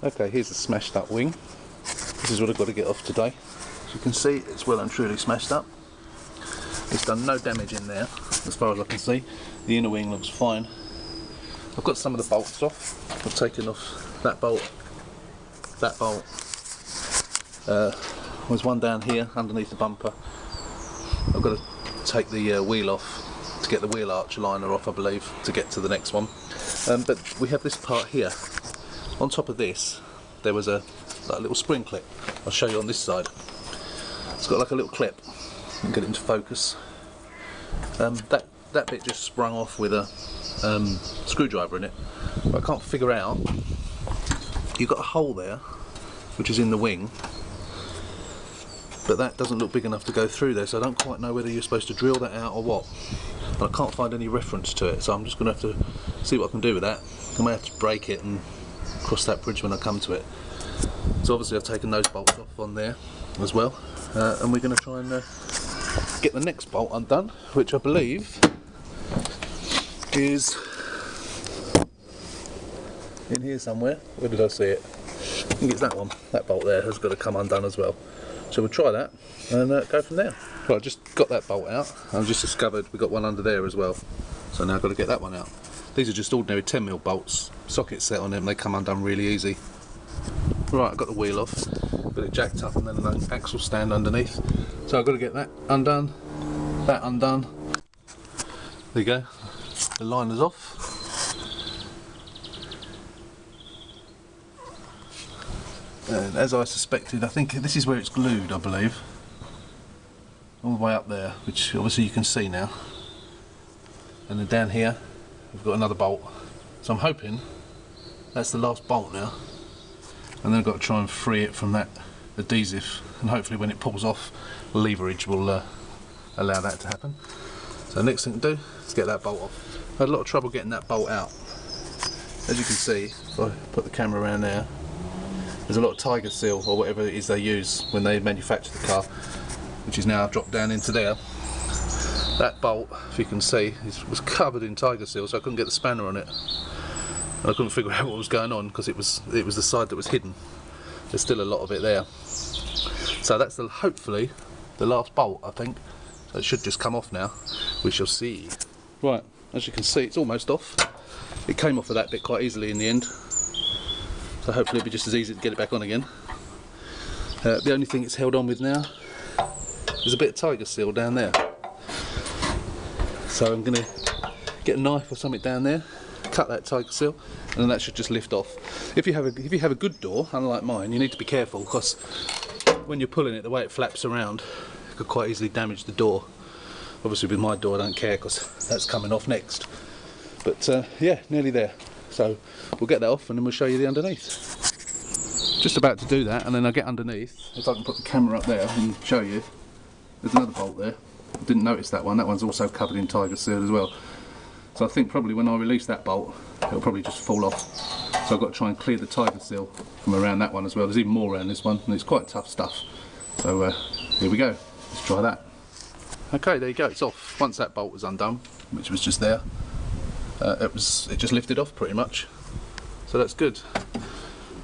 Okay, here's the smashed up wing. This is what I've got to get off today. As you can see, it's well and truly smashed up. It's done no damage in there, as far as I can see. The inner wing looks fine. I've got some of the bolts off. I've taken off that bolt. That bolt. There's one down here underneath the bumper. I've got to take the wheel off to get the wheel arch liner off, I believe, to get to the next one. But we have this part here. On top of this, there was a little spring clip. I'll show you on this side. It's got like a little clip. You can get it into focus. That bit just sprung off with a screwdriver in it. But I can't figure out. You've got a hole there, which is in the wing, but that doesn't look big enough to go through there, so I don't quite know whether you're supposed to drill that out or what. But I can't find any reference to it, so I'm just going to have to see what I can do with that. I may have to break it and cross that bridge when I come to it. So obviously I've taken those bolts off on there as well, and we're going to try and get the next bolt undone, which I believe is in here somewhere. Where did I see it? I think it's that one. That bolt there has got to come undone as well. So we'll try that and go from there. Right, I just got that bolt out. I've just discovered we've got one under there as well. So now I've got to get that one out. These are just ordinary 10mm bolts. Socket set on them, they come undone really easy. Right, I've got the wheel off, got it jacked up, and then an axle stand underneath. So I've got to get that undone, that undone. There you go, the liner's off. And as I suspected, I think this is where it's glued, I believe. All the way up there, which obviously you can see now. And then down here, we've got another bolt. So I'm hoping that's the last bolt now. And then I've got to try and free it from that adhesive. And hopefully when it pulls off, leverage will allow that to happen. So the next thing to do is get that bolt off. I had a lot of trouble getting that bolt out. As you can see, if I put the camera around there, there's a lot of tiger seal or whatever it is they use when they manufacture the car, which is now dropped down into there. That bolt, if you can see, was covered in tiger seal, so I couldn't get the spanner on it. And I couldn't figure out what was going on because it was the side that was hidden. There's still a lot of it there. So that's hopefully the last bolt, I think. So it should just come off now. We shall see. Right, as you can see, it's almost off. It came off of that bit quite easily in the end. So hopefully it'll be just as easy to get it back on again. The only thing it's held on with now is a bit of tiger seal down there. So I'm going to get a knife or something down there, cut that tiger seal, and then that should just lift off. If you have a good door, unlike mine, you need to be careful because when you're pulling it, the way it flaps around, it could quite easily damage the door. Obviously with my door I don't care because that's coming off next. But yeah, nearly there. So we'll get that off and then we'll show you the underneath. Just about to do that, and then I get underneath. If I can put the camera up there and show you, there's another bolt there. I didn't notice that one. That one's also covered in tiger seal as well. So I think probably when I release that bolt, it'll probably just fall off. So I've got to try and clear the tiger seal from around that one as well. There's even more around this one, and it's quite tough stuff. So here we go. Let's try that. Okay, there you go. It's off. Once that bolt was undone, which was just there, it just lifted off pretty much. So that's good.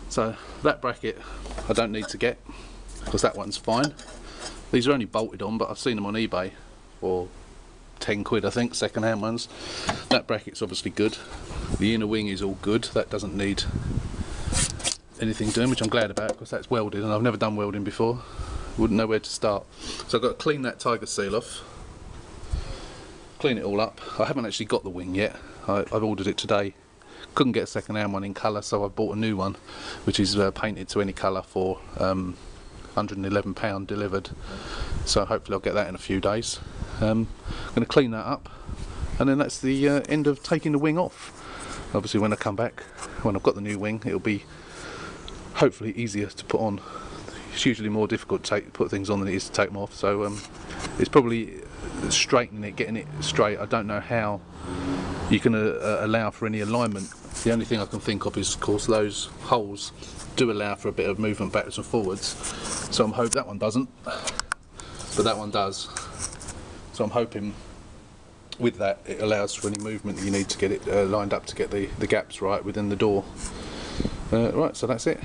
So that bracket I don't need to get because that one's fine. These are only bolted on, but I've seen them on eBay for 10 quid I think, second hand ones. That bracket's obviously good. The inner wing is all good. That doesn't need anything doing, which I'm glad about because that's welded and I've never done welding before. Wouldn't know where to start. So I've got to clean that tiger seal off. Clean it all up. I haven't actually got the wing yet. I've ordered it today. Couldn't get a second hand one in colour, so I bought a new one which is painted to any colour for £111 delivered. So hopefully I'll get that in a few days. I'm going to clean that up and then that's the end of taking the wing off. Obviously when I come back, when I've got the new wing, it'll be hopefully easier to put on. It's usually more difficult to put things on than it is to take them off, so it's probably straightening it, getting it straight. I don't know how you can allow for any alignment. The only thing I can think of is, of course, those holes do allow for a bit of movement backwards and forwards, so I'm hoping that one doesn't, but that one does. So I'm hoping with that it allows for any movement that you need to get it lined up to get the gaps right within the door. Right, so that's it.